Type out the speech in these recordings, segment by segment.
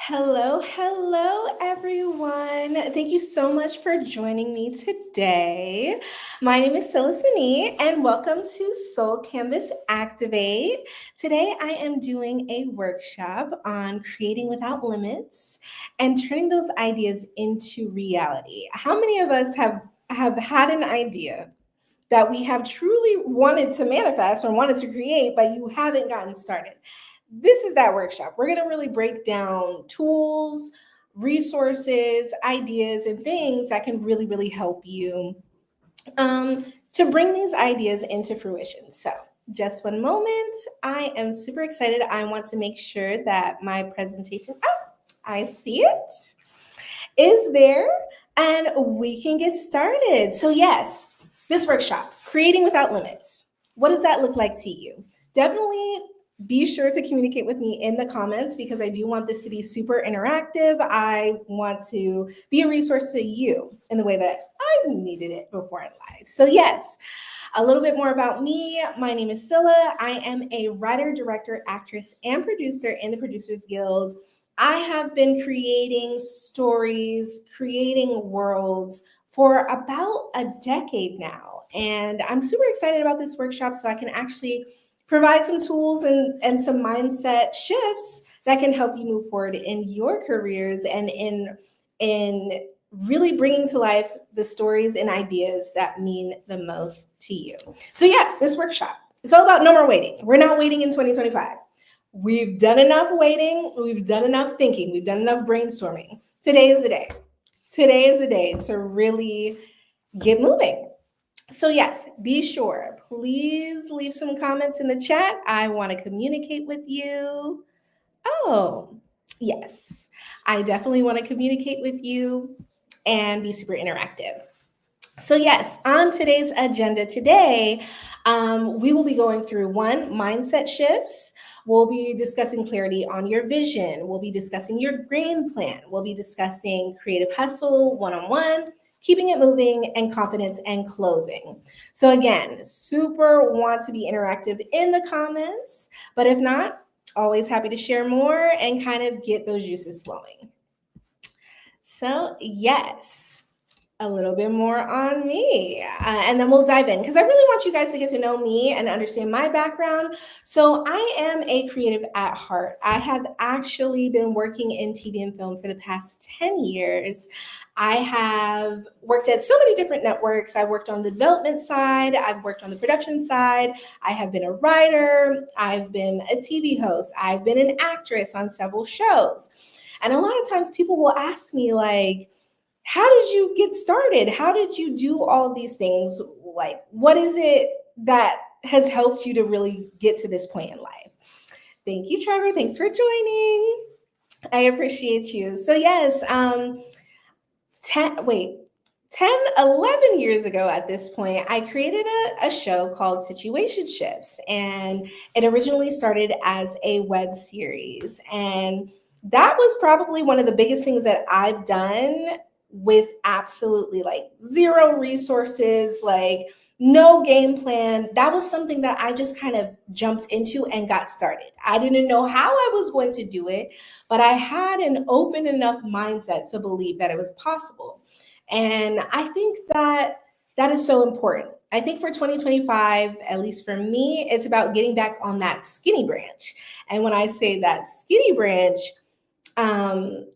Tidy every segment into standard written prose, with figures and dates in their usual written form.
Hello, everyone. Thank you so much for joining me today. My name is Silicini, and welcome to Soul Canvas Activate. Today, I am doing a workshop on creating without limits and turning those ideas into reality. How many of us have had an idea that we have truly wanted to manifest or wanted to create, but you haven't gotten started? This is that workshop. We're going to really break down tools, resources, ideas, and things that can really help you to bring these ideas into fruition. So, just one moment. I am super excited. I want to make sure that my presentation, I see it, is there, and we can get started. So, yes, this workshop, Creating Without Limits. What does that look like to you? Definitely be sure to communicate with me in the comments because I do want this to be super interactive. I want to be a resource to you in the way that I've needed it before in life. So, yes, a little bit more about me. My name is Scylla. I am a writer, director, actress, and producer in the Producers Guild. I have been creating stories, creating worlds for about a decade now. And I'm super excited about this workshop so I can actually provide some tools and some mindset shifts that can help you move forward in your careers and in really bringing to life the stories and ideas that mean the most to you. So yes, this workshop, it's all about no more waiting. We're not waiting in 2025. We've done enough waiting, we've done enough thinking, we've done enough brainstorming. Today is the day. Today is the day to really get moving. So yes, be sure, please leave some comments in the chat. I want to communicate with you. Oh, yes, I definitely want to communicate with you and be super interactive. So, yes, on today's agenda today, we will be going through one, mindset shifts. We'll be discussing clarity on your vision. We'll be discussing your game plan. We'll be discussing creative hustle one-on-one, keeping it moving, and confidence and closing. So, again, super want to be interactive in the comments, but if not, always happy to share more and kind of get those juices flowing. So, yes, a little bit more on me and then we'll dive in because I really want you guys to get to know me and understand my background. So I am a creative at heart. I have actually been working in TV and film for the past 10 years. I have worked at so many different networks. I've worked on the development side, I've worked on the production side, I have been a writer, I've been a TV host, I've been an actress on several shows. And a lot of times people will ask me, like, how did you get started? How did you do all these things? Like, what is it that has helped you to really get to this point in life? Thank you, Trevor. Thanks for joining. I appreciate you. So, yes, 11 years ago at this point, I created a show called Situationships, and it originally started as a web series. And that was probably one of the biggest things that I've done with absolutely like zero resources, like no game plan. That was something that I just kind of jumped into and got started. I didn't know how I was going to do it, but I had an open enough mindset to believe that it was possible. And I think that that is so important. I think for 2025, at least for me, it's about getting back on that skinny branch. And when I say that skinny branch,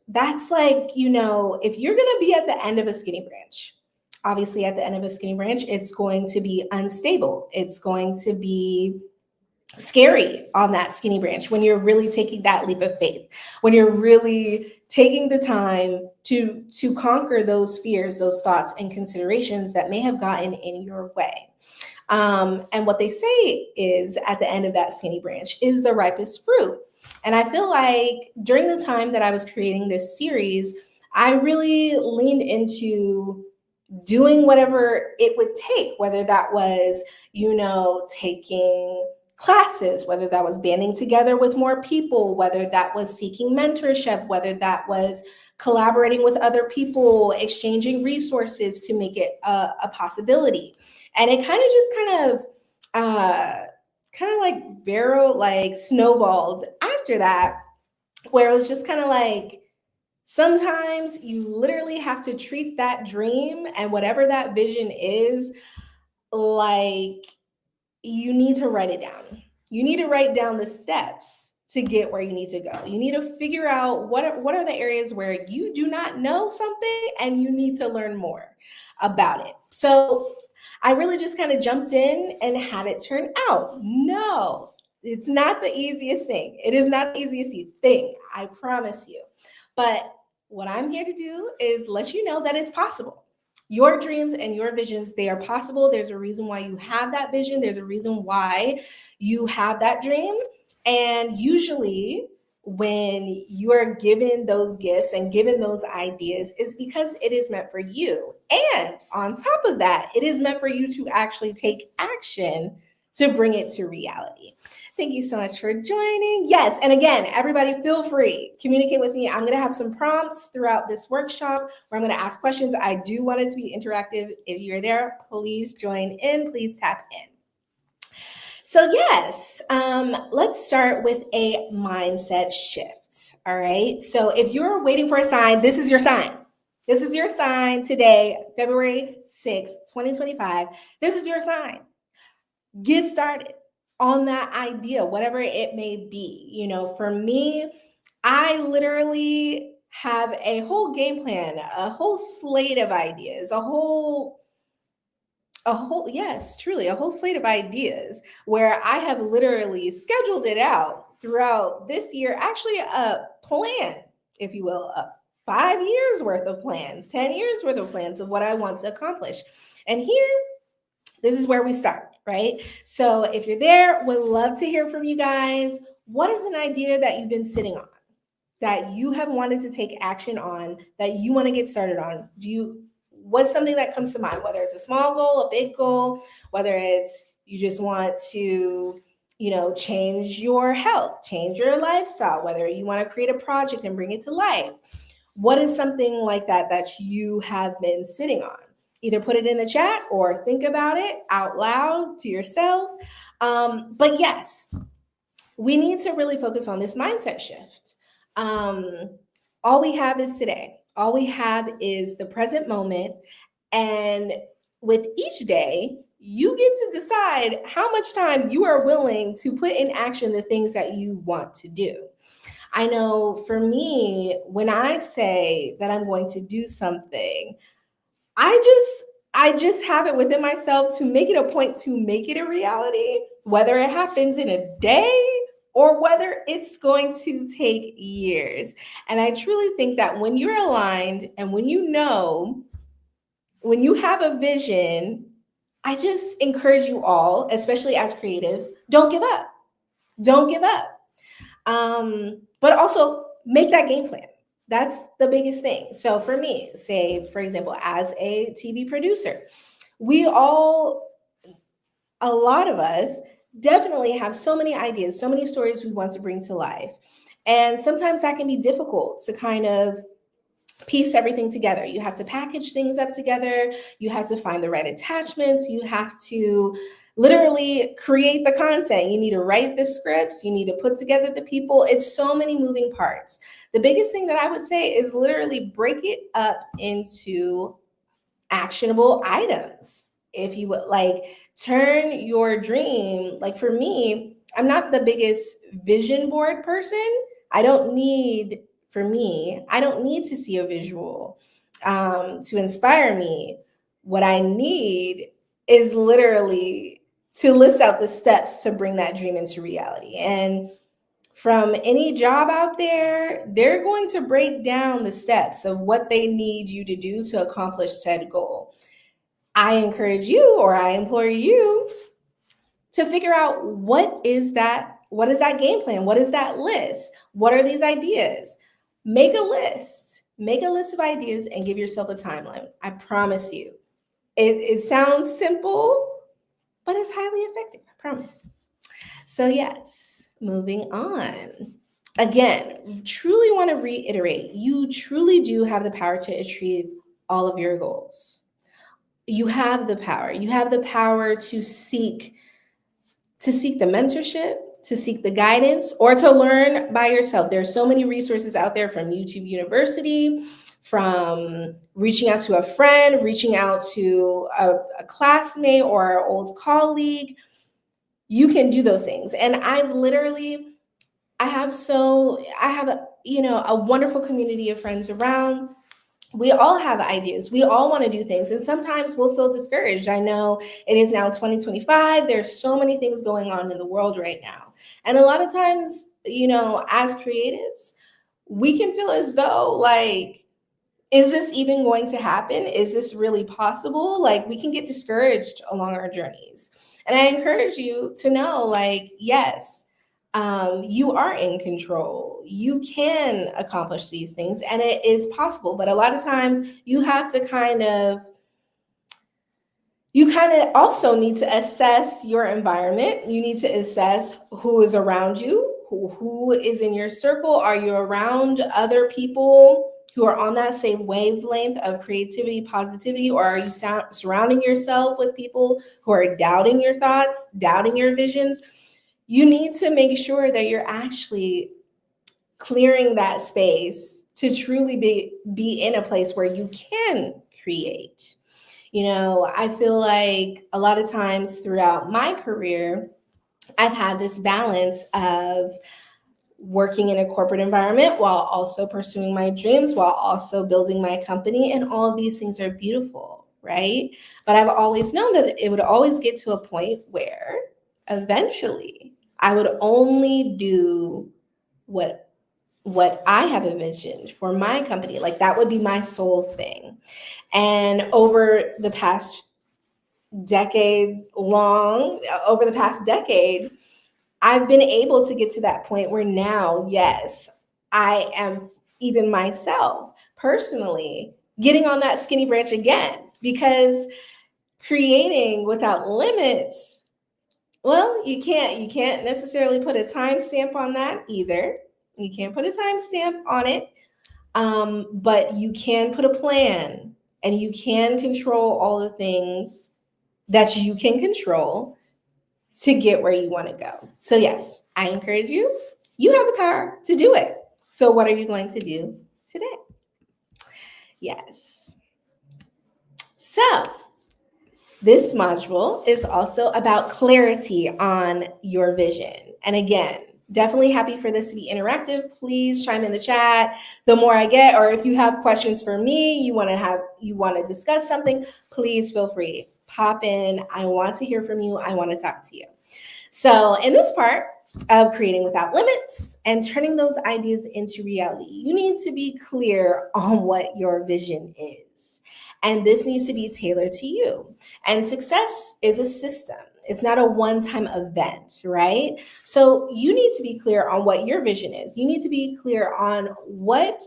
that's like, if you're going to be at the end of a skinny branch, obviously at the end of a skinny branch, it's going to be unstable. It's going to be scary on that skinny branch when you're really taking that leap of faith, when you're really taking the time to conquer those fears, those thoughts and considerations that may have gotten in your way. And what they say is at the end of that skinny branch is the ripest fruit. And I feel like during the time that I was creating this series, I really leaned into doing whatever it would take, whether that was, taking classes, whether that was banding together with more people, whether that was seeking mentorship, whether that was collaborating with other people, exchanging resources to make it a possibility. And it kind of like snowballed after that. where it was just kind of like, sometimes you literally have to treat that dream and whatever that vision is like you need to write it down. You need to write down the steps to get where you need to go. You need to figure out what are the areas where you do not know something and you need to learn more about it. So I really just kind of jumped in and had it turn out. No, it's not the easiest thing. It is not the easiest thing, I promise you. But what I'm here to do is let you know that it's possible. Your dreams and your visions, they are possible. There's a reason why you have that vision. There's a reason why you have that dream. And usually, when you are given those gifts and given those ideas, is because it is meant for you. And on top of that, it is meant for you to actually take action to bring it to reality. Thank you so much for joining. Yes, and again, everybody feel free, communicate with me. I'm going to have some prompts throughout this workshop where I'm going to ask questions. I do want it to be interactive. If you're there, please join in, please tap in. So yes, let's start with a mindset shift. All right. So if you're waiting for a sign, this is your sign. This is your sign today, February 6th, 2025. This is your sign. Get started on that idea, whatever it may be. You know, for me, I literally have a whole game plan, a whole slate of ideas, yes, truly a whole slate of ideas where I have literally scheduled it out throughout this year, actually a plan, if you will, 5 years worth of plans, 10 years worth of plans of what I want to accomplish. And here, this is where we start, right? So if you're there, would love to hear from you guys. What is an idea that you've been sitting on, that you have wanted to take action on, that you want to get started on? What's something that comes to mind, whether it's a small goal, a big goal, whether it's you just want to, change your health, change your lifestyle, whether you want to create a project and bring it to life? What is something like that that you have been sitting on? Either put it in the chat or think about it out loud to yourself. But yes, we need to really focus on this mindset shift. All we have is today. All we have is the present moment. And with each day, you get to decide how much time you are willing to put in action the things that you want to do. I know for me, when I say that I'm going to do something, I just have it within myself to make it a point to make it a reality, whether it happens in a day or whether it's going to take years. And I truly think that when you're aligned and when when you have a vision, I just encourage you all, especially as creatives, don't give up. Don't give up. But also make that game plan. That's the biggest thing. So for me, say, for example, as a TV producer, a lot of us definitely have so many ideas, so many stories we want to bring to life. And sometimes that can be difficult to kind of piece everything together. You have to package things up together. You have to find the right attachments. You have to literally create the content. You need to write the scripts. You need to put together the people. It's so many moving parts. The biggest thing that I would say is literally break it up into actionable items. If you would, like, turn your dream, like for me, I'm not the biggest vision board person. I don't need I don't need to see a visual to inspire me. What I need is literally to list out the steps to bring that dream into reality. And from any job out there, they're going to break down the steps of what they need you to do to accomplish said goal. I encourage you, or I implore you, to figure out what is that game plan? What is that list? What are these ideas? Make a list. Make a list of ideas and give yourself a timeline. I promise you. It sounds simple, but it's highly effective. I promise. So yes, moving on. Again, truly want to reiterate, you truly do have the power to achieve all of your goals. You have the power. You have the power to seek the mentorship, to seek the guidance, or to learn by yourself. There's so many resources out there, from YouTube University, from reaching out to a friend, reaching out to a classmate or an old colleague. You can do those things. And I have a wonderful community of friends around. We all have ideas. We all want to do things. And sometimes we'll feel discouraged. I know it is now 2025. There's so many things going on in the world right now. And a lot of times, as creatives, we can feel as though, like, is this even going to happen? Is this really possible? Like, we can get discouraged along our journeys. And I encourage you to know, like, yes, you are in control. You can accomplish these things, and it is possible. But a lot of times you have to you kind of also need to assess your environment. You need to assess who is around you, who is in your circle. Are you around other people who are on that same wavelength of creativity, positivity, or are you surrounding yourself with people who are doubting your thoughts, doubting your visions? You need to make sure that you're actually clearing that space to truly be in a place where you can create. I feel like a lot of times throughout my career, I've had this balance of working in a corporate environment while also pursuing my dreams, while also building my company. And all of these things are beautiful, right? But I've always known that it would always get to a point where eventually I would only do what I have envisioned for my company. Like, that would be my sole thing. And over the past decade, I've been able to get to that point where now, yes, I am, even myself personally, getting on that skinny branch again, because creating without limits, well, you can't necessarily put a timestamp on that either. You can't put a timestamp on it, but you can put a plan, and you can control all the things that you can control to get where you want to go. So yes, I encourage you. You have the power to do it. So what are you going to do today? Yes. So this module is also about clarity on your vision. And again, definitely happy for this to be interactive. Please chime in the chat. The more I get, or if you have questions for me, you want to discuss something, please feel free. Pop in. I want to hear from you. I want to talk to you. So in this part of creating without limits and turning those ideas into reality, you need to be clear on what your vision is. And this needs to be tailored to you. And success is a system. It's not a one-time event, right? So you need to be clear on what your vision is. You need to be clear on what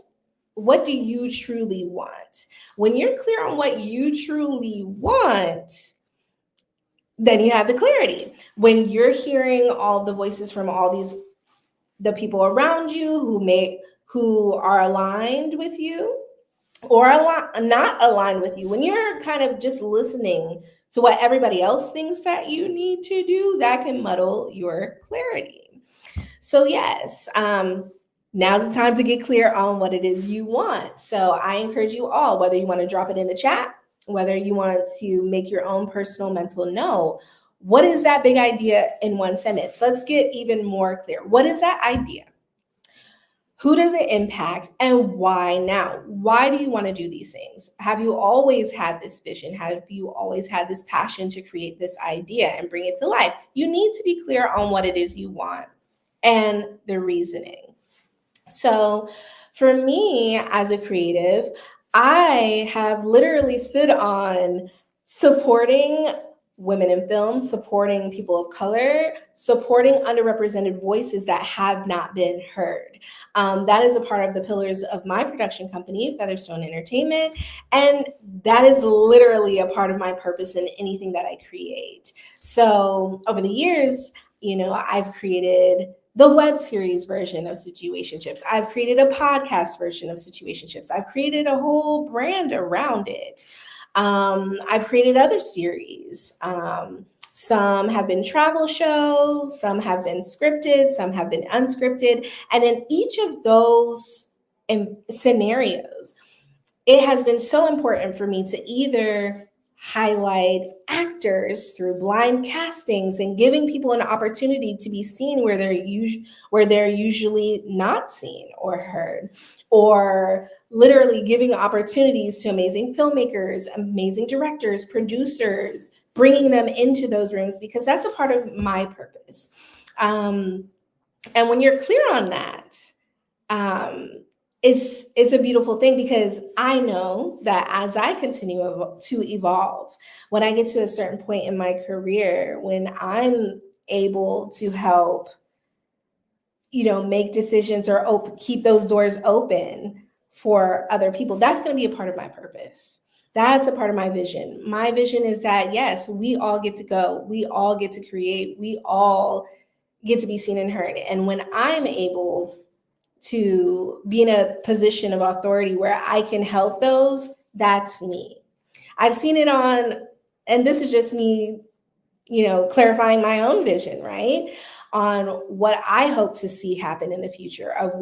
do you truly want. When you're clear on what you truly want, then you have the clarity. When you're hearing all the voices from the people around you who are aligned with you or not aligned with you, when you're kind of just listening to what everybody else thinks that you need to do, that can muddle your clarity. So yes, now's the time to get clear on what it is you want. So I encourage you all, whether you want to drop it in the chat, whether you want to make your own personal mental note, what is that big idea in one sentence? Let's get even more clear. What is that idea? Who does it impact, and why now? Why do you want to do these things? Have you always had this vision? Have you always had this passion to create this idea and bring it to life? You need to be clear on what it is you want and the reasoning. So for me as a creative, I have literally stood on supporting women in film, supporting people of color, supporting underrepresented voices that have not been heard. That is a part of the pillars of my production company, Featherstone Entertainment, and that is literally a part of my purpose in anything that I create. So over the years, I've created the web series version of Situationships. I've created a podcast version of Situationships. I've created a whole brand around it. I've created other series. Some have been travel shows, some have been scripted, some have been unscripted. And in each of those scenarios, it has been so important for me to either highlight actors through blind castings and giving people an opportunity to be seen where they're usually not seen or heard, or literally giving opportunities to amazing filmmakers, amazing directors, producers, bringing them into those rooms, because that's a part of my purpose. And when you're clear on that, um, it's a beautiful thing, because I know that as I continue to evolve, when I get to a certain point in my career, when I'm able to help, make decisions or keep those doors open for other people, that's going to be a part of my purpose. That's a part of my vision. My vision is that, yes, we all get to go. We all get to create. We all get to be seen and heard. And when I'm able to be in a position of authority where I can help those, that's me. I've seen it and this is just me, clarifying my own vision, right? On what I hope to see happen in the future, of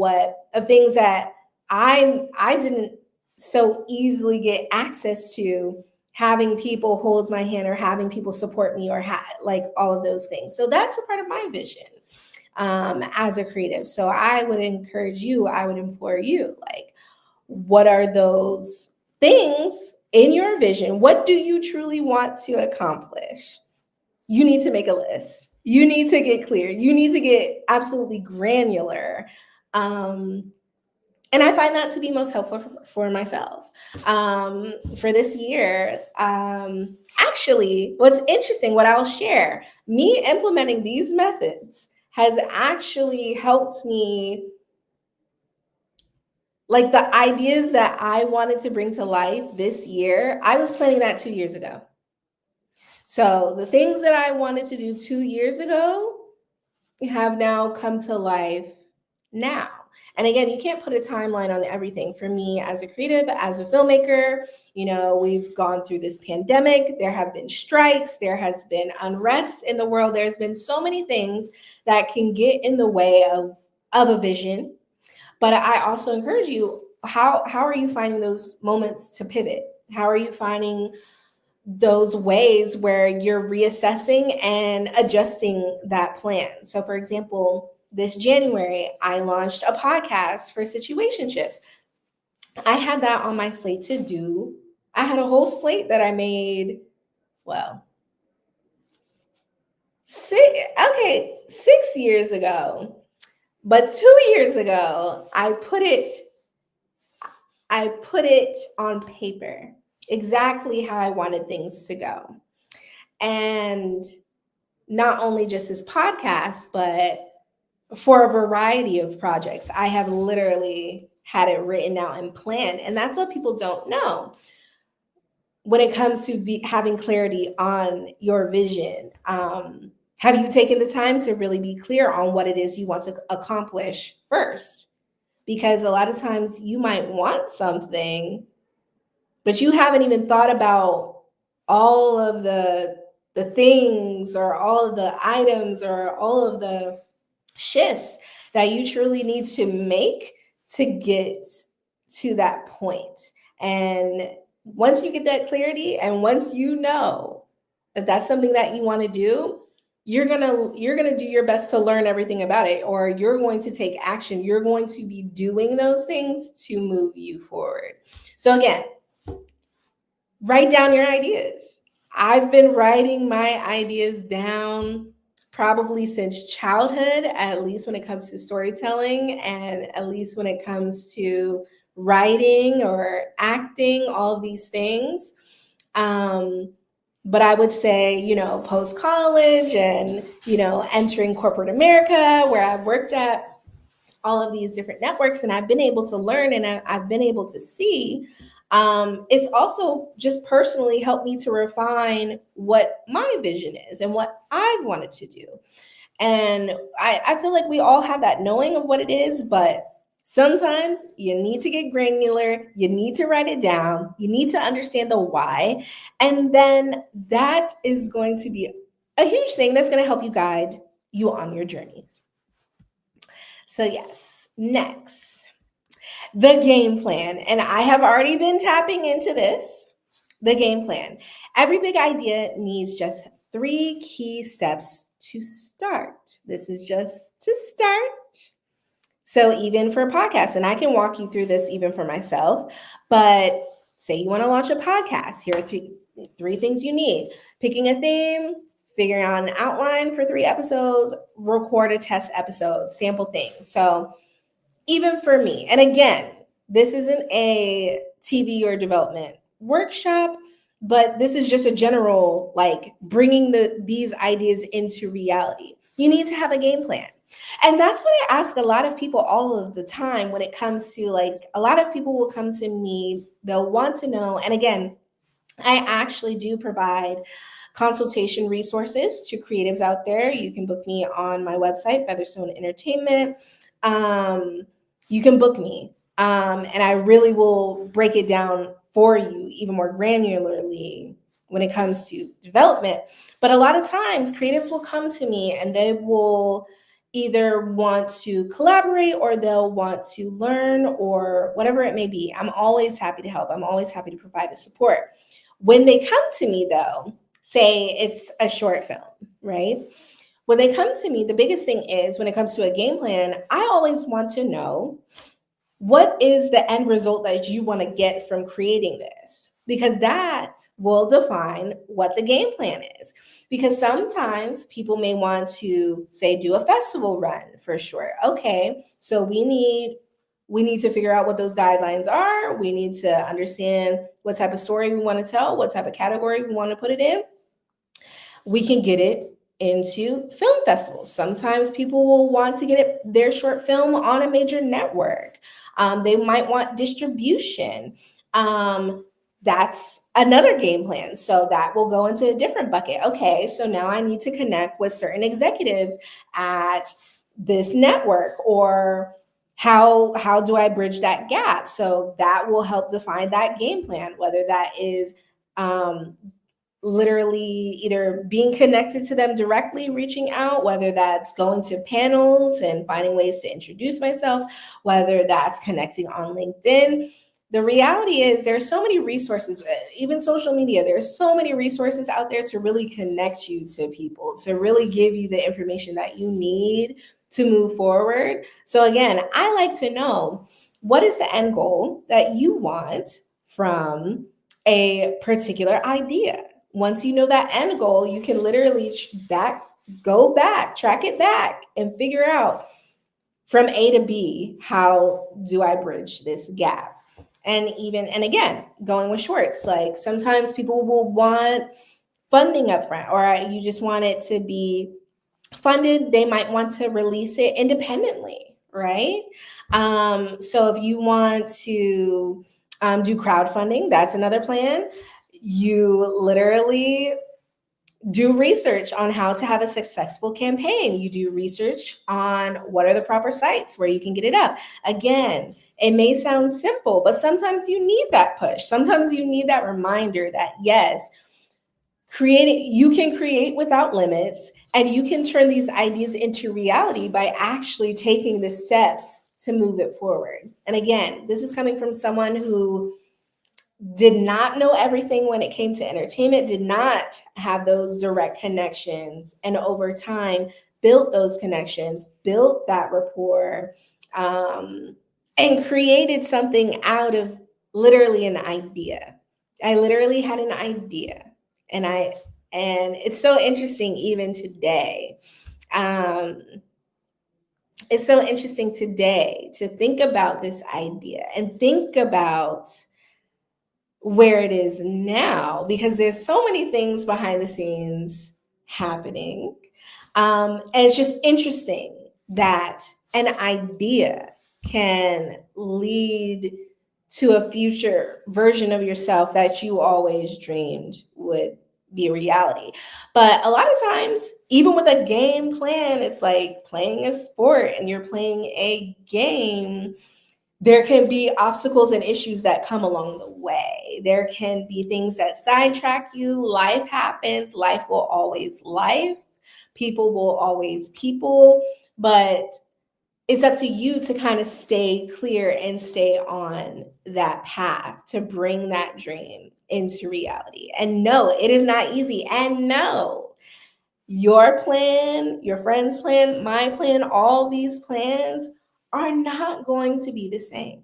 things that I didn't so easily get access to, having people hold my hand or having people support me, or like all of those things. So that's a part of my vision as a creative. So I would implore you, like, what are those things in your vision? What do you truly want to accomplish? You need to make a list. You need to get clear. You need to get absolutely granular. And I find that to be most helpful for myself. For this year, actually, what's interesting, what I'll share, me implementing these methods has actually helped me, like, the ideas that I wanted to bring to life this year, I was planning that 2 years ago. So the things that I wanted to do 2 years ago have now come to life now. And again, you can't put a timeline on everything. For me, as a creative, as a filmmaker, we've gone through this pandemic. There have been strikes. There has been unrest in the world. There's been so many things that can get in the way of a vision. But I also encourage you, how are you finding those moments to pivot? How are you finding those ways where you're reassessing and adjusting that plan? So, for example, this January, I launched a podcast for situationships. I had that on my slate to do. I had a whole slate that I made, well, 6 years ago. But 2 years ago, I put it on paper, exactly how I wanted things to go. And not only just this podcast, but for a variety of projects, I have literally had it written out and planned. And that's what people don't know when it comes to having clarity on your vision. Have you taken the time to really be clear on what it is you want to accomplish first? Because a lot of times you might want something, but you haven't even thought about all of the things, or all of the items, or all of the shifts that you truly need to make to get to that point. And once you get that clarity, and once you know that that's something that you want to do, you're gonna do your best to learn everything about it, or you're going to take action. You're going to be doing those things to move you forward. So again, write down your ideas. I've been writing my ideas down probably since childhood, at least when it comes to storytelling, and at least when it comes to writing or acting, all of these things. But I would say, post college and, entering corporate America, where I've worked at all of these different networks, and I've been able to learn, and I've been able to see, it's also just personally helped me to refine what my vision is and what I've wanted to do. And I feel like we all have that knowing of what it is, but Sometimes you need to get granular, you need to write it down, you need to understand the why, and then that is going to be a huge thing that's going to help you guide you on your journey. So, yes, next, the game plan. And I have already been tapping into this. The game plan. Every big idea needs just 3 key steps to start. This is just to start. So even for podcasts, and I can walk you through this even for myself, but say you want to launch a podcast, here are three things you need. Picking a theme, figuring out an outline for 3 episodes, record a test episode, sample things. So even for me, and again, this isn't a TV or development workshop, but this is just a general, like, bringing these ideas into reality. You need to have a game plan. And that's what I ask a lot of people all of the time when it comes to, like, a lot of people will come to me, they'll want to know, and again, I actually do provide consultation resources to creatives out there. You can book me on my website, Featherstone Entertainment. You can book me, and I really will break it down for you even more granularly when it comes to development. But a lot of times, creatives will come to me and they will either want to collaborate or they'll want to learn or whatever it may be. I'm always happy to help. I'm always happy to provide the support. When they come to me, though, say it's a short film, right? When they come to me, the biggest thing is when it comes to a game plan, I always want to know, what is the end result that you want to get from creating this? Because that will define what the game plan is. Because sometimes people may want to, say, do a festival run for sure. Okay, so we need to figure out what those guidelines are. We need to understand what type of story we want to tell, what type of category we want to put it in. We can get it into film festivals. Sometimes people will want to get their short film on a major network. They might want distribution. That's another game plan. So that will go into a different bucket. Okay, so now I need to connect with certain executives at this network, or how do I bridge that gap? So that will help define that game plan, whether that is literally either being connected to them directly, reaching out, whether that's going to panels and finding ways to introduce myself, whether that's connecting on LinkedIn. The reality is there's so many resources, even social media, there's so many resources out there to really connect you to people, to really give you the information that you need to move forward. So again, I like to know, what is the end goal that you want from a particular idea? Once you know that end goal, you can literally go back, track it back, and figure out from A to B, how do I bridge this gap? And again, going with shorts, like sometimes people will want funding up front, or you just want it to be funded. They might want to release it independently, right? So if you want to do crowdfunding, that's another plan. You literally do research on how to have a successful campaign. You do research on what are the proper sites where you can get it up. Again, it may sound simple, but sometimes you need that push. Sometimes you need that reminder that yes, you can create without limits, and you can turn these ideas into reality by actually taking the steps to move it forward. And again, this is coming from someone who did not know everything when it came to entertainment, did not have those direct connections, and over time built those connections, built that rapport, and created something out of literally an idea. I literally had an idea, and it's so interesting even today. It's so interesting today to think about this idea and think about where it is now, because there's so many things behind the scenes happening. And it's just interesting that an idea can lead to a future version of yourself that you always dreamed would be a reality. But a lot of times, even with a game plan, it's like playing a sport and you're playing a game. There can be obstacles and issues that come along the way. There can be things that sidetrack you. Life happens. Life will always life. People will always people. But it's up to you to kind of stay clear and stay on that path to bring that dream into reality. And no, it is not easy. And no, your plan, your friend's plan, my plan, all these plans are not going to be the same.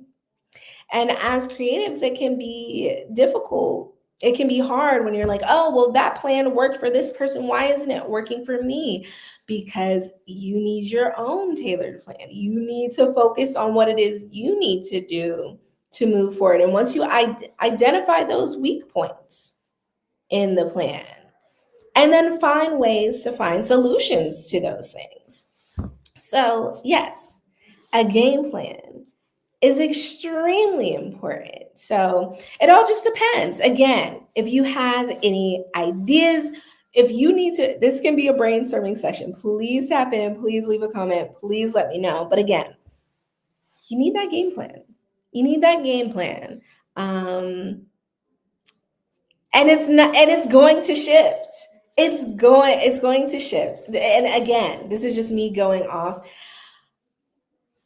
And as creatives, it can be difficult. It can be hard when you're like, oh, well, that plan worked for this person. Why isn't it working for me? Because you need your own tailored plan. You need to focus on what it is you need to do to move forward. And once you identify those weak points in the plan, and then find ways to find solutions to those things. So, yes, a game plan is extremely important. So it all just depends. Again, if you have any ideas, if you need to, this can be a brainstorming session. Please tap in, please leave a comment, please let me know. But again, you need that game plan. You need that game plan. And it's going to shift. It's going to shift. And again, this is just me going off,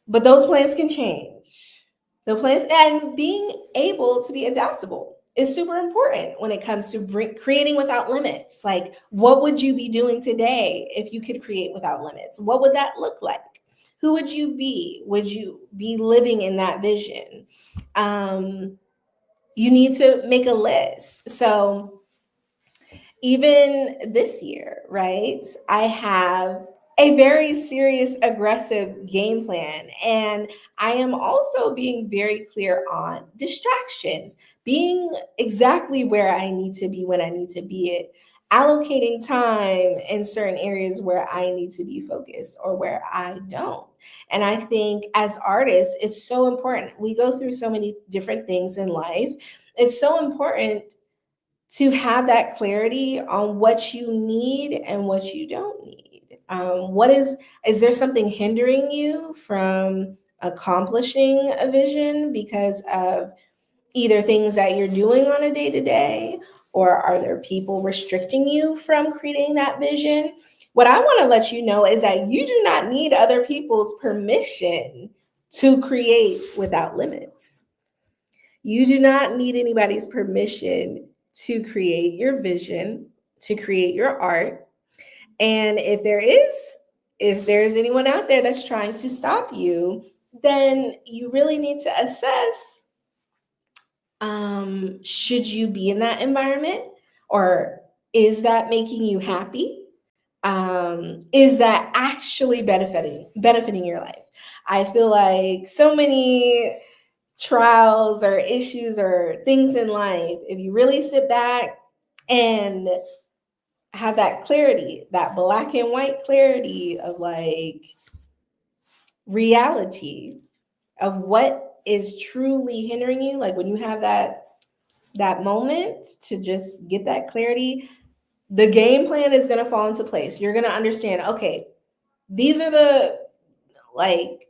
but those plans can change. The plans and being able to be adaptable is super important when it comes to creating without limits. Like, what would you be doing today if you could create without limits? What would that look like? Who would you be? Would you be living in that vision? You need to make a list. So even this year, right, I have a very serious, aggressive game plan. And I am also being very clear on distractions, being exactly where I need to be when I need to be it, allocating time in certain areas where I need to be focused or where I don't. And I think as artists, it's so important. We go through so many different things in life. It's so important to have that clarity on what you need and what you don't need. What is there something hindering you from accomplishing a vision because of either things that you're doing on a day to day, or are there people restricting you from creating that vision? What I want to let you know is that you do not need other people's permission to create without limits. You do not need anybody's permission to create your vision, to create your art. And if there's anyone out there that's trying to stop you, then you really need to assess, should you be in that environment, or is that making you happy? Is that actually benefiting your life? I feel like so many trials or issues or things in life, if you really sit back and have that clarity, that black and white clarity of like reality of what is truly hindering you, like when you have that moment to just get that clarity, the game plan is going to fall into place. You're going to understand, okay, these are the like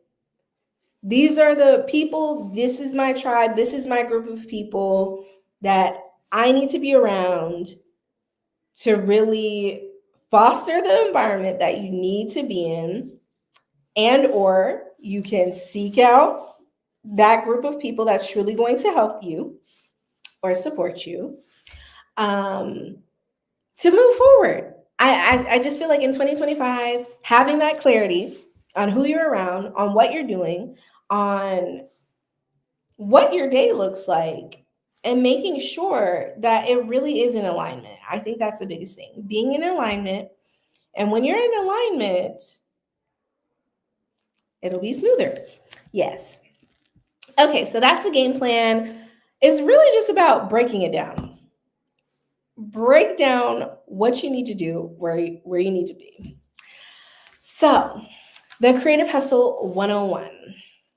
these are the people, this is my tribe, this is my group of people that I need to be around to really foster the environment that you need to be in. And or you can seek out that group of people that's truly going to help you or support you, to move forward. I just feel like in 2025, having that clarity on who you're around, on what you're doing, on what your day looks like, and making sure that it really is in alignment. I think that's the biggest thing, being in alignment. And when you're in alignment, it'll be smoother. Yes. Okay, so that's the game plan. It's really just about breaking it down. Break down what you need to do, where you need to be. So, the Creative Hustle 101.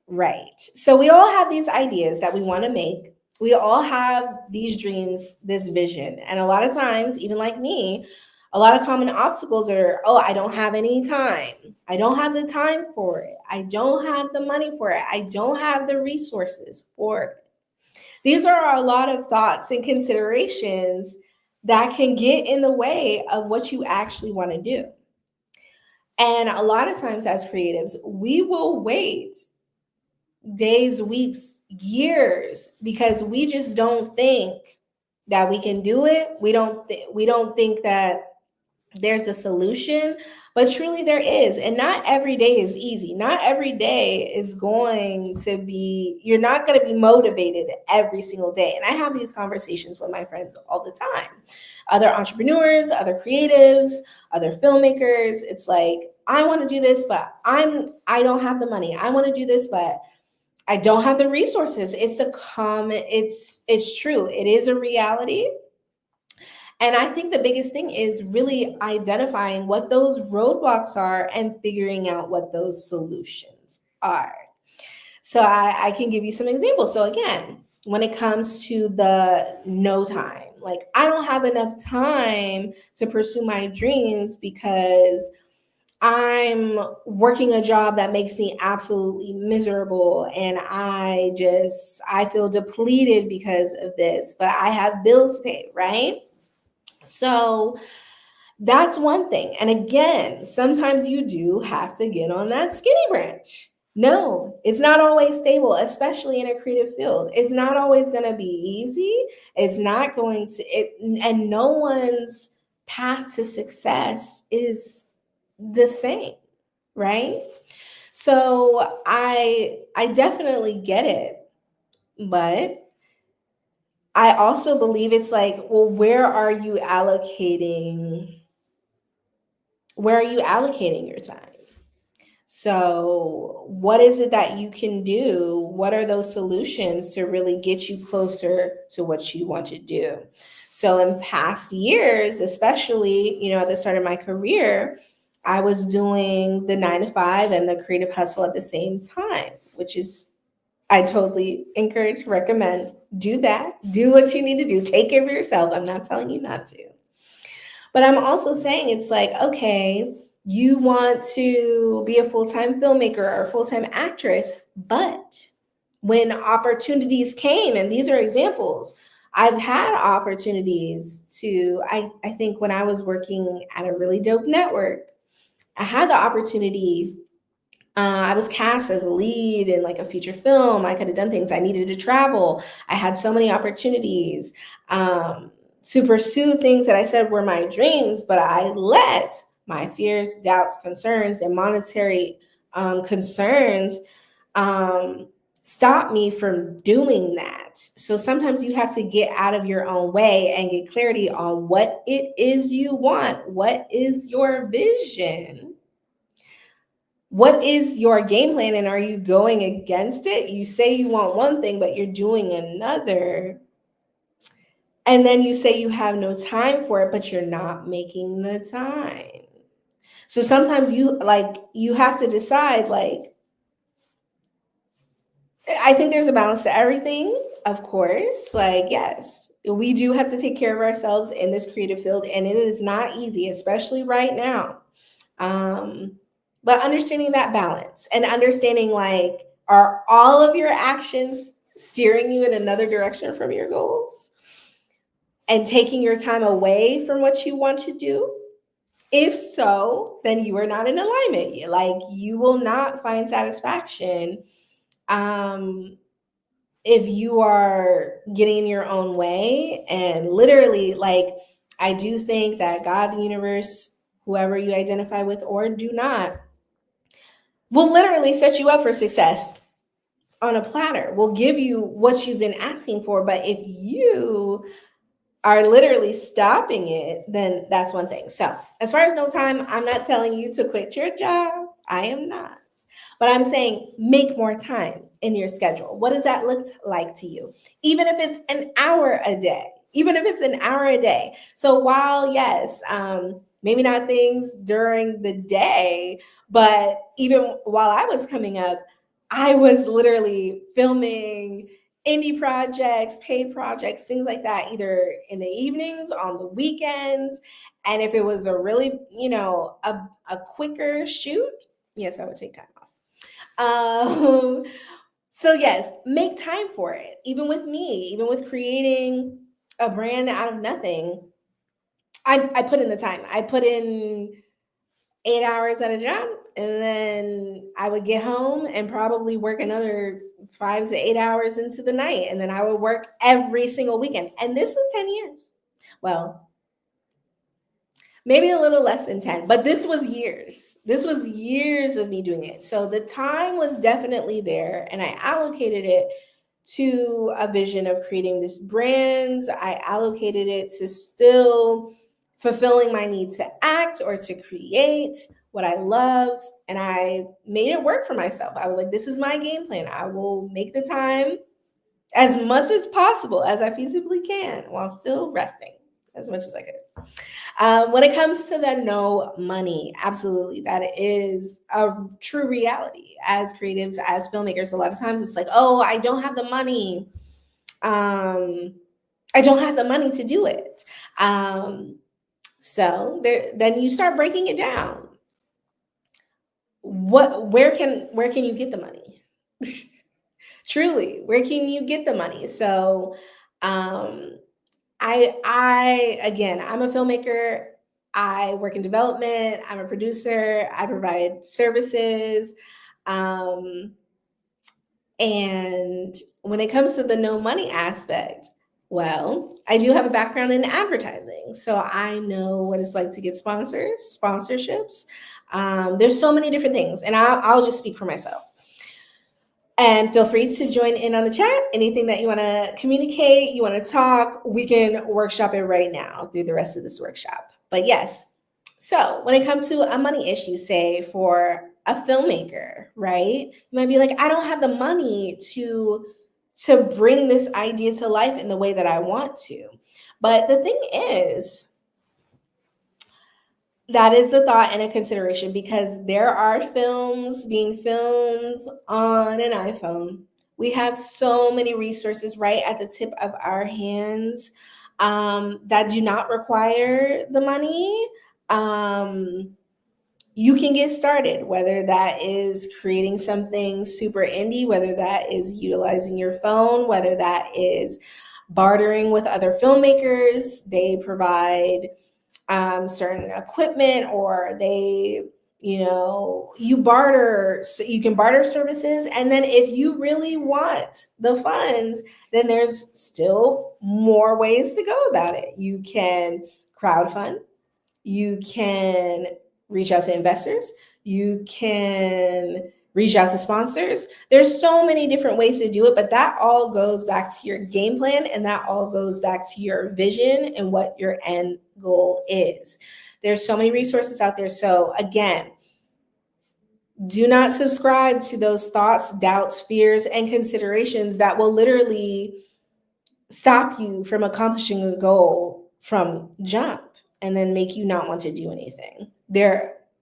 Right. So we all have these ideas that we want to make. We all have these dreams, this vision. And a lot of times, even like me, A lot of common obstacles are, oh, I don't have any time. I don't have the time for it. I don't have the money for it. I don't have the resources for it. These are a lot of thoughts and considerations that can get in the way of what you actually want to do. And a lot of times as creatives, we will wait days, weeks, years because we just don't think that we can do it. We don't think that there's a solution, but truly there is. And not every day is easy. Not every day is going to be, you're not going to be motivated every single day. And I have these conversations with my friends all the time. Other entrepreneurs, other creatives, other filmmakers. It's like, I want to do this, but I don't have the money. I want to do this, but I don't have the resources. It's true. It is a reality. And I think the biggest thing is really identifying what those roadblocks are and figuring out what those solutions are. So I can give you some examples. So again, when it comes to the no time, like I don't have enough time to pursue my dreams because I'm working a job that makes me absolutely miserable and I feel depleted because of this, but I have bills to pay, right? So that's one thing. And again, sometimes you do have to get on that skinny branch. No, it's not always stable, especially in a creative field. It's not always going to be easy. It's not going to, and no one's path to success is the same, right? So I definitely get it, but I also believe it's like, well, where are you allocating your time? So, what is it that you can do? What are those solutions to really get you closer to what you want to do? So, in past years, especially, at the start of my career, I was doing the 9 to 5 and the creative hustle at the same time, which is, I totally encourage, recommend, do that. Do what you need to do. Take care of yourself. I'm not telling you not to. But I'm also saying it's like, okay, you want to be a full-time filmmaker or a full-time actress, but when opportunities came, and these are examples, I've had opportunities I think when I was working at a really dope network, I had the opportunity. I was cast as a lead in like a feature film. I could have done things. I needed to travel. I had so many opportunities to pursue things that I said were my dreams, but I let my fears, doubts, concerns, and monetary concerns um, stop me from doing that. So sometimes you have to get out of your own way and get clarity on what it is you want. What is your vision? What is your game plan, and are you going against it? You say you want one thing, but you're doing another. And then you say you have no time for it, but you're not making the time. So sometimes you have to decide, like, I think there's a balance to everything, of course. Like, yes, we do have to take care of ourselves in this creative field, and it is not easy, especially right now. Um, but understanding that balance and understanding, like, are all of your actions steering you in another direction from your goals and taking your time away from what you want to do? If so, then you are not in alignment. Like, you will not find satisfaction um, if you are getting in your own way. And literally, like, I do think that God, the universe, whoever you identify with or do not, will literally set you up for success on a platter, will give you what you've been asking for. But if you are literally stopping it, then that's one thing. So, as far as no time, I'm not telling you to quit your job. I am not. But I'm saying make more time in your schedule. What does that look like to you? Even if it's an hour a day, even if it's an hour a day. So while, yes, maybe not things during the day, but even while I was coming up, I was literally filming indie projects, paid projects, things like that, either in the evenings, on the weekends. And if it was a really, a quicker shoot, yes, I would take time off. So yes, make time for it. Even with me, even with creating a brand out of nothing, I put in the time. I put in 8 hours at a job, and then I would get home and probably work another 5 to 8 hours into the night. And then I would work every single weekend. And this was 10 years. Well, maybe a little less than 10, but this was years. This was years of me doing it. So the time was definitely there, and I allocated it to a vision of creating this brand. I allocated it to still fulfilling my need to act or to create what I loved, and I made it work for myself. I was like, this is my game plan. I will make the time as much as possible as I feasibly can while still resting as much as I could. When it comes to the no money, absolutely, that is a true reality. As creatives, as filmmakers, a lot of times it's like, oh, I don't have the money. I don't have the money to do it. So then you start breaking it down. Where can you get the money? Truly, where can you get the money? So I again, I'm a filmmaker. I work in development. I'm a producer. I provide services. Um, and when it comes to the no money aspect, well, I do have a background in advertising. So I know what it's like to get sponsorships. There's so many different things. And I'll just speak for myself. And feel free to join in on the chat. Anything that you want to communicate, you want to talk, we can workshop it right now through the rest of this workshop. But yes, so when it comes to a money issue, say for a filmmaker, right? You might be like, I don't have the money to bring this idea to life in the way that I want to. But the thing is, that is a thought and a consideration, because there are films being filmed on an iPhone. We have so many resources right at the tip of our hands that do not require the money. You can get started, whether that is creating something super indie, whether that is utilizing your phone, whether that is bartering with other filmmakers. They provide certain equipment, or they, you barter. So you can barter services. And then if you really want the funds, then there's still more ways to go about it. You can crowdfund, you can reach out to investors, you can reach out to sponsors. There's so many different ways to do it, but that all goes back to your game plan, and that all goes back to your vision and what your end goal is. There's so many resources out there. So again, do not subscribe to those thoughts, doubts, fears, and considerations that will literally stop you from accomplishing a goal from jump and then make you not want to do anything.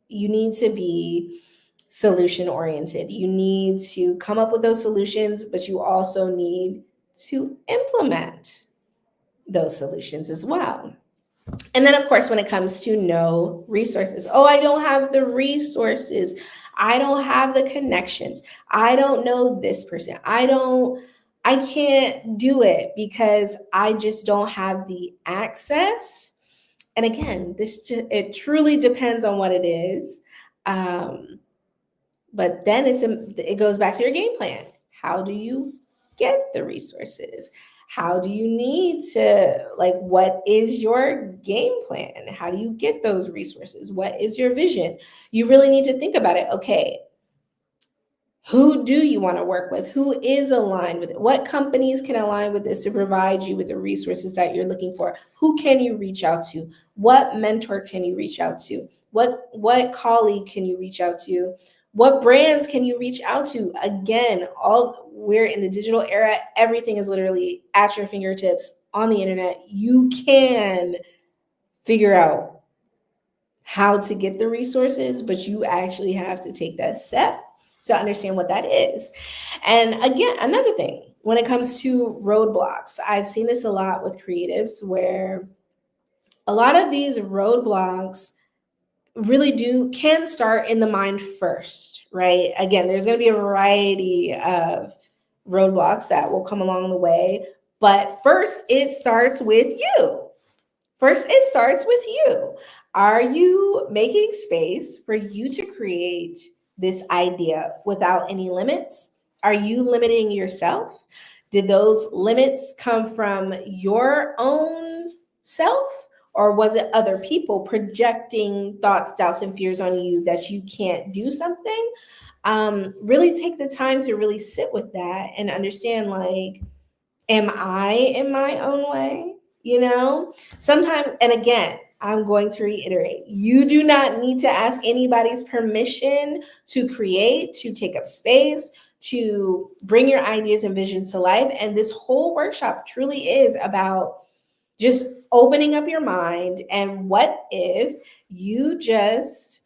You need to be solution oriented. You need to come up with those solutions, but you also need to implement those solutions as well. And then, of course, when it comes to no resources, oh, I don't have the resources. I don't have the connections. I don't know this person. I can't do it because I just don't have the access. And again, it truly depends on what it is. But then it goes back to your game plan. How do you get the resources? How do you need to, what is your game plan? How do you get those resources? What is your vision? You really need to think about it. Okay, who do you want to work with? Who is aligned with it? What companies can align with this to provide you with the resources that you're looking for? Who can you reach out to? What mentor can you reach out to? What colleague can you reach out to? What brands can you reach out to? Again, we're in the digital era. Everything is literally at your fingertips on the internet. You can figure out how to get the resources, but you actually have to take that step to understand what that is. And again, another thing, when it comes to roadblocks, I've seen this a lot with creatives where a lot of these roadblocks really can start in the mind first, right? Again, there's going to be a variety of roadblocks that will come along the way, but first it starts with you. First, it starts with you. Are you making space for you to create this idea without any limits? Are you limiting yourself? Did those limits come from your own self? Or was it other people projecting thoughts, doubts, and fears on you that you can't do something? Really take the time to really sit with that and understand, like, am I in my own way? You know, sometimes, and again, I'm going to reiterate, you do not need to ask anybody's permission to create, to take up space, to bring your ideas and visions to life. And this whole workshop truly is about just opening up your mind. And what if you just,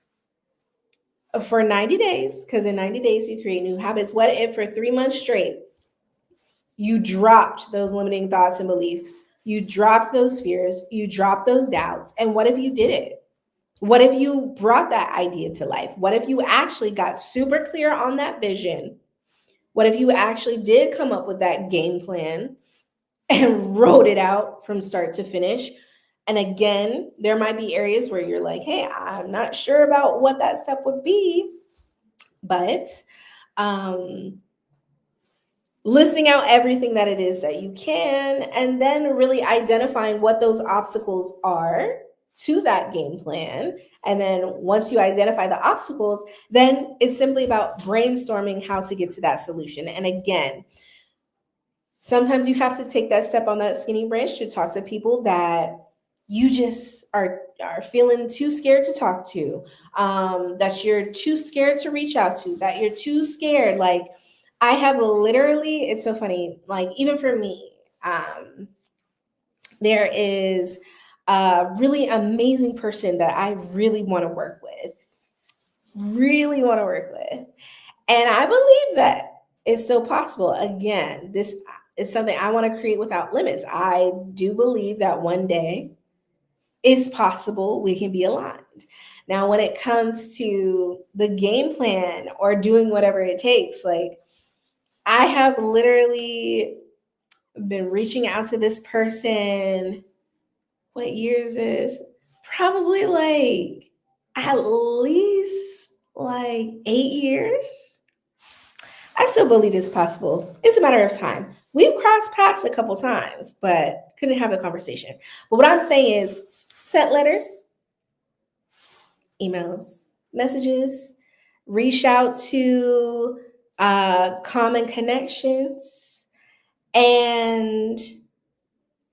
for 90 days, because in 90 days you create new habits, what if for 3 months straight, you dropped those limiting thoughts and beliefs, you dropped those fears, you dropped those doubts? And what if you did it? What if you brought that idea to life? What if you actually got super clear on that vision? What if you actually did come up with that game plan and wrote it out from start to finish? And again, there might be areas where you're like, hey, I'm not sure about what that step would be, but listing out everything that it is that you can, and then really identifying what those obstacles are to that game plan. And then once you identify the obstacles, then it's simply about brainstorming how to get to that solution. And again, sometimes you have to take that step on that skinny branch to talk to people that you just are feeling too scared to talk to, that you're too scared to reach out to, that you're too scared. Like, I have literally, it's so funny, like, even for me, there is a really amazing person that I really want to work with, really want to work with. And I believe that it's still possible. Again, this is something I want to create without limits. I do believe that one day it's possible we can be aligned. Now, when it comes to the game plan or doing whatever it takes, like, I have literally been reaching out to this person. What year is this? Probably like at least like 8 years. I still believe it's possible. It's a matter of time. We've crossed paths a couple times, but couldn't have a conversation. But what I'm saying is, sent letters, emails, messages, reach out to common connections. And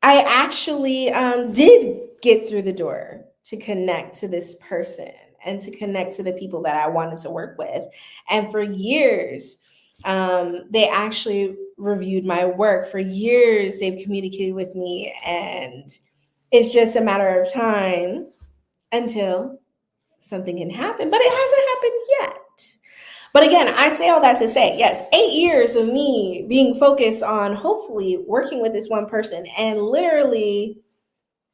I actually did get through the door to connect to this person and to connect to the people that I wanted to work with. And for years, they actually reviewed my work. For years, they've communicated with me. And it's just a matter of time until something can happen. But it hasn't happened yet. But again, I say all that to say, yes, 8 years of me being focused on hopefully working with this one person and literally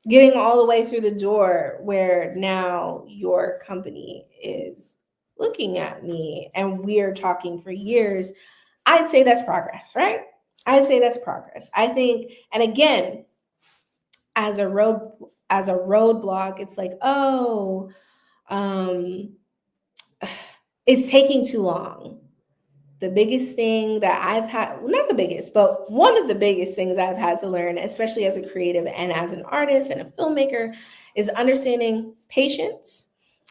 getting all the way through the door where now your company is looking at me and we're talking for years. I'd say that's progress, right? I'd say that's progress. I think, and again, as a roadblock, it's like, oh, it's taking too long. The biggest thing that I've had, not the biggest, but one of the biggest things I've had to learn, especially as a creative and as an artist and a filmmaker, is understanding patience,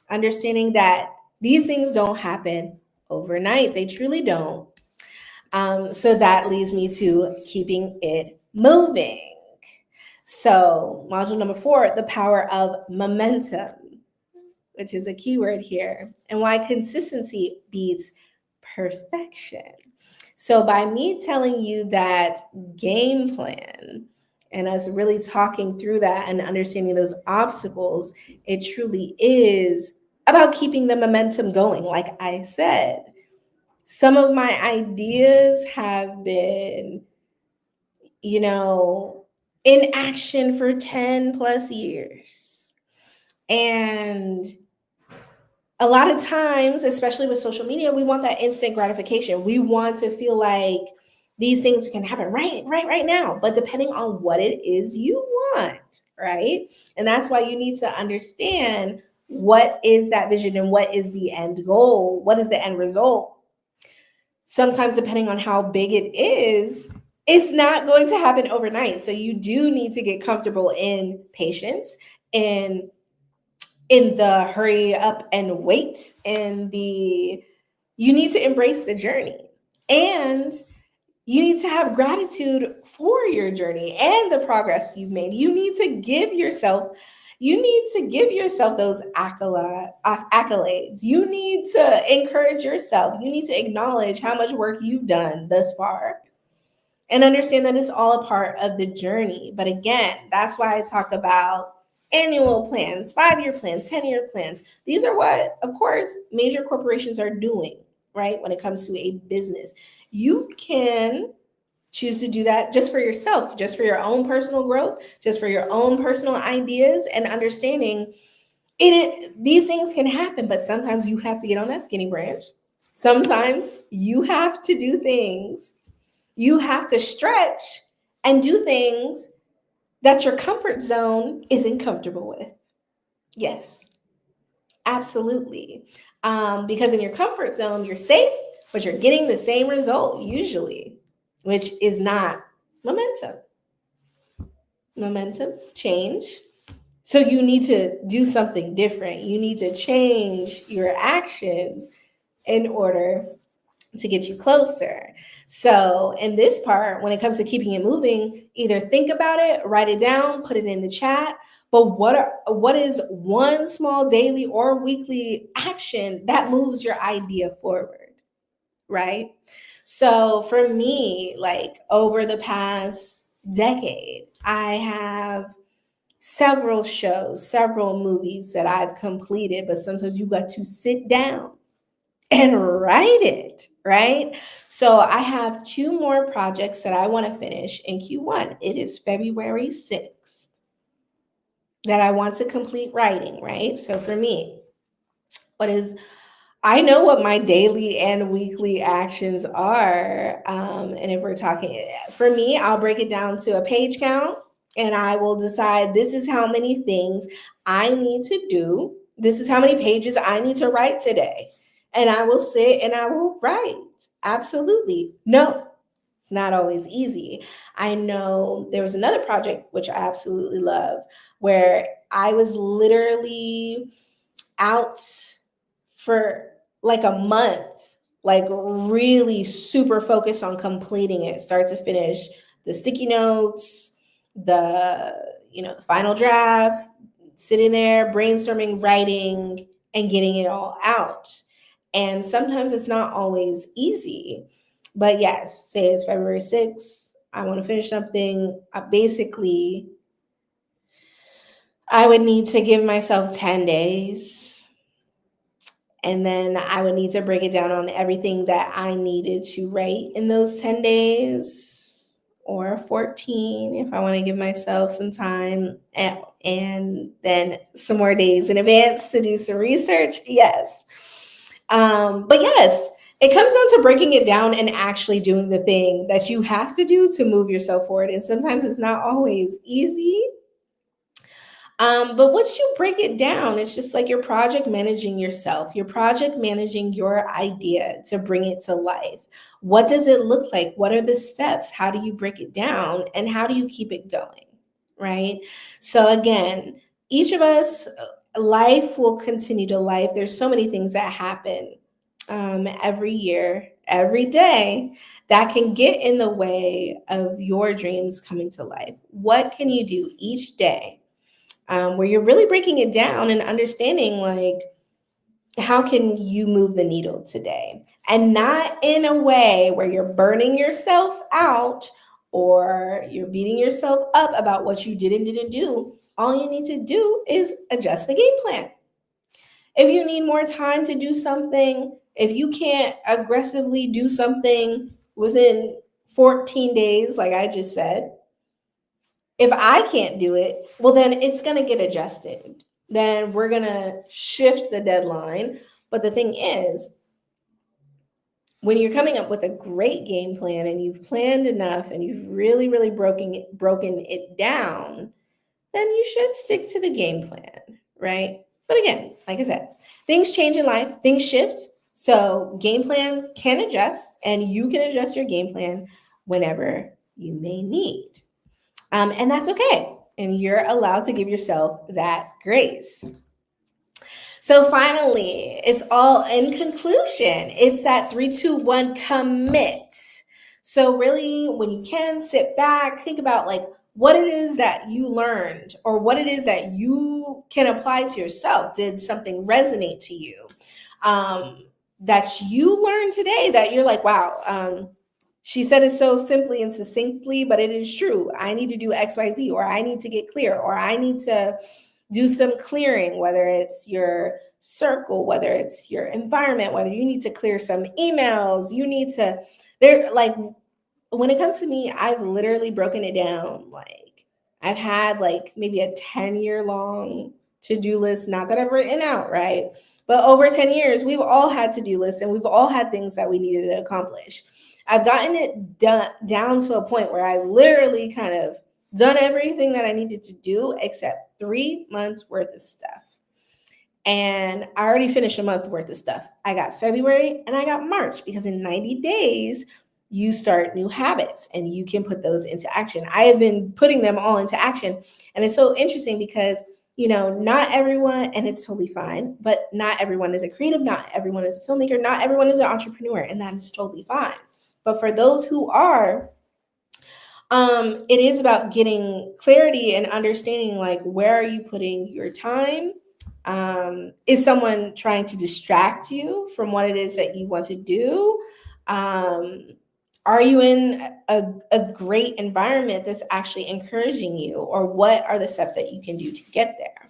understanding that these things don't happen overnight. They truly don't. So that leads me to keeping it moving. So, module number 4, the power of momentum, which is a keyword here, and why consistency beats perfection. So by me telling you that game plan and us really talking through that and understanding those obstacles, it truly is about keeping the momentum going. Like I said, some of my ideas have been you know, in action for 10 plus years. And a lot of times, especially with social media, we want that instant gratification. We want to feel like these things can happen right now. But depending on what it is you want, right? And that's why you need to understand what is that vision and what is the end goal? What is the end result? Sometimes, depending on how big it is, it's not going to happen overnight. So you do need to get comfortable in patience and in the hurry up and wait and the you need to embrace the journey, and you need to have gratitude for your journey and the progress you've made. You need to give yourself those accolades. You need to encourage yourself. You need to acknowledge how much work you've done thus far and understand that it's all a part of the journey. But again, that's why I talk about annual plans, 5-year plans, 10-year plans. These are what, of course, major corporations are doing, right? When it comes to a business, you can choose to do that just for yourself, just for your own personal growth, just for your own personal ideas and understanding. These things can happen, but sometimes you have to get on that skinny branch. Sometimes you have to do things. You have to stretch and do things that your comfort zone isn't comfortable with. Yes, absolutely. Because in your comfort zone, you're safe, but you're getting the same result usually, which is not momentum. Momentum, change. So you need to do something different. You need to change your actions in order to get you closer. So, in this part, when it comes to keeping it moving, either think about it, write it down, put it in the chat. But what is one small daily or weekly action that moves your idea forward, right? So, for me, like over the past decade, I have several shows, several movies that I've completed, but sometimes you got to sit down and write it, right? So I have 2 more projects that I want to finish in Q1. It is February 6th that I want to complete writing, right? So for me, what is I know what my daily and weekly actions are. And if we're talking, for me, I'll break it down to a page count and I will decide this is how many things I need to do. This is how many pages I need to write today. And I will sit and I will write. Absolutely. No, it's not always easy. I know there was another project, which I absolutely love, where I was literally out for like a month, like really super focused on completing it, start to finish, the sticky notes, the final draft, sitting there brainstorming, writing, and getting it all out. And sometimes it's not always easy. But yes, say it's February 6th, I want to finish something. Basically, I would need to give myself 10 days, and then I would need to break it down on everything that I needed to write in those 10 days, or 14 if I want to give myself some time, and then some more days in advance to do some research. Yes. But yes, it comes down to breaking it down and actually doing the thing that you have to do to move yourself forward. And sometimes it's not always easy. But once you break it down, it's just like you're project managing yourself. You're project managing your idea to bring it to life. What does it look like? What are the steps? How do you break it down? And how do you keep it going? Right? So, again, each of us, life will continue to life. There's so many things that happen every year, every day, that can get in the way of your dreams coming to life. What can you do each day? Where you're really breaking it down and understanding, like, how can you move the needle today? And not in a way where you're burning yourself out or you're beating yourself up about what you did and didn't do. All you need to do is adjust the game plan. If you need more time to do something, if you can't aggressively do something within 14 days, like I just said, If I can't do it, well, then it's going to get adjusted. Then we're going to shift the deadline. But the thing is, when you're coming up with a great game plan and you've planned enough and you've really, really broken it down, then you should stick to the game plan, right? But again, like I said, things change in life, things shift. So game plans can adjust, and you can adjust your game plan whenever you may need. And that's okay. And you're allowed to give yourself that grace. So finally, it's all in conclusion. It's that 3, 2, 1 commit. So really, when you can sit back, think about like what it is that you learned or what it is that you can apply to yourself. Did something resonate to you that you learned today that you're like, wow, she said it so simply and succinctly, but it is true. I need to do XYZ, or I need to get clear, or I need to do some clearing, whether it's your circle, whether it's your environment, whether you need to clear some emails, you need to, they're like, when it comes to me, I've literally broken it down. Like I've had like maybe a 10-year long to-do list, not that I've written out, right? But over 10 years, we've all had to-do lists and we've all had things that we needed to accomplish. I've gotten it down to a point where I've literally kind of done everything that I needed to do except 3 months worth of stuff. And I already finished a month worth of stuff. I got February and I got March, because in 90 days, you start new habits and you can put those into action. I have been putting them all into action. And it's so interesting because, you know, not everyone, and it's totally fine, but not everyone is a creative, not everyone is a filmmaker, not everyone is an entrepreneur, and that is totally fine. But for those who are, it is about getting clarity and understanding, like, where are you putting your time? Is someone trying to distract you from what it is that you want to do? Are you in a great environment that's actually encouraging you? Or what are the steps that you can do to get there?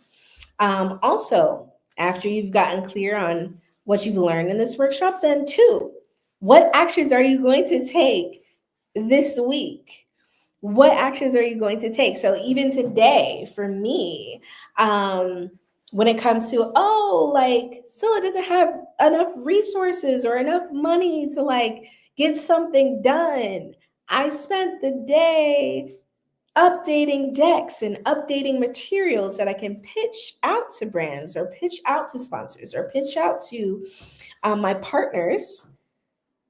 Also, after you've gotten clear on what you've learned in this workshop, then 2, what actions are you going to take this week? What actions are you going to take? So even today, for me, when it comes to, like, Scylla doesn't have enough resources or enough money to like get something done, I spent the day updating decks and updating materials that I can pitch out to brands or pitch out to sponsors or pitch out to my partners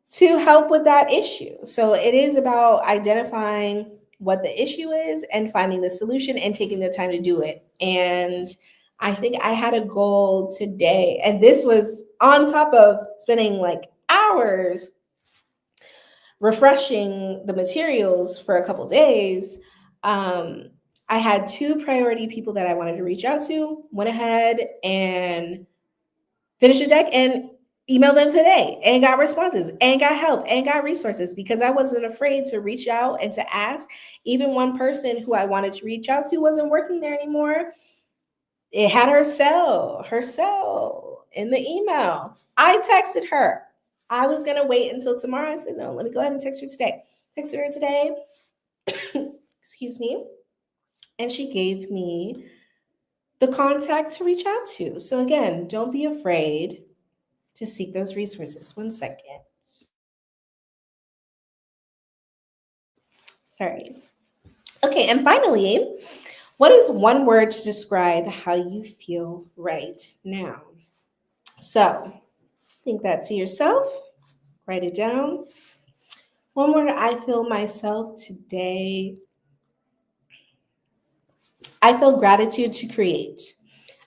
to help with that issue. So it is about identifying what the issue is and finding the solution and taking the time to do it. And I think I had a goal today, and this was on top of spending like hours refreshing the materials for a couple days. I had 2 priority people that I wanted to reach out to, went ahead and finished the deck and emailed them today and got responses and got help and got resources, because I wasn't afraid to reach out and to ask. Even one person who I wanted to reach out to wasn't working there anymore. It had her cell in the email. I texted her. I was going to wait until tomorrow. I said, no, let me go ahead and text her today. Texted her today. Excuse me. And she gave me the contact to reach out to. So again, don't be afraid to seek those resources. 1 second. Sorry. Okay, and finally, what is one word to describe how you feel right now? So think that to yourself, write it down. One word, I feel myself today. I feel gratitude to create.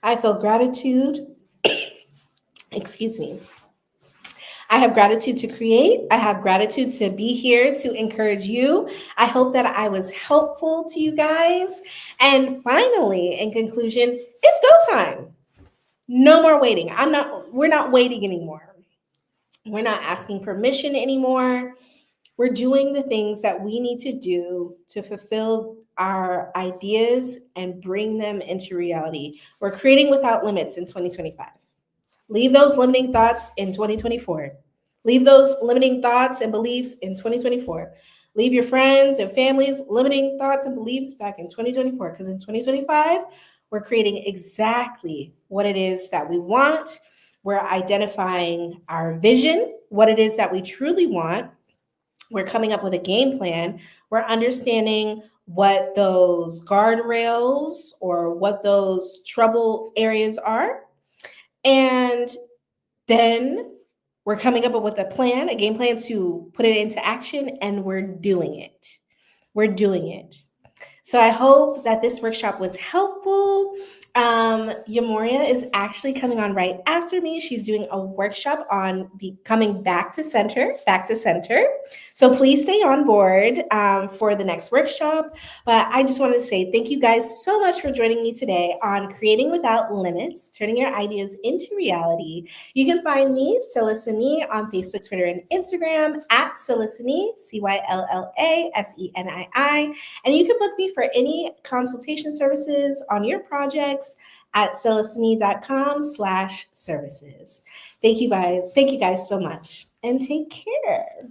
I feel gratitude, excuse me. I have gratitude to create. I have gratitude to be here to encourage you. I hope that I was helpful to you guys. And finally, in conclusion, it's go time. No more waiting. We're not waiting anymore. We're not asking permission anymore. We're doing the things that we need to do to fulfill our ideas and bring them into reality. We're creating without limits in 2025. Leave those limiting thoughts in 2024. Leave those limiting thoughts and beliefs in 2024. Leave your friends and families limiting thoughts and beliefs back in 2024, because in 2025, we're creating exactly what it is that we want. We're identifying our vision, what it is that we truly want. We're coming up with a game plan. We're understanding what those guardrails or what those trouble areas are. And then we're coming up with a plan, a game plan to put it into action, and we're doing it. We're doing it. So I hope that this workshop was helpful. Yamoria is actually coming on right after me. She's doing a workshop on becoming back to center, back to center. So please stay on board for the next workshop. But I just wanted to say thank you guys so much for joining me today on Creating Without Limits, Turning Your Ideas into Reality. You can find me, Silasini, on Facebook, Twitter, and Instagram at Silasini, Cyllassenii. And you can book me for any consultation services on your projects at cyllassenii.com/services. Thank you guys so much, and take care.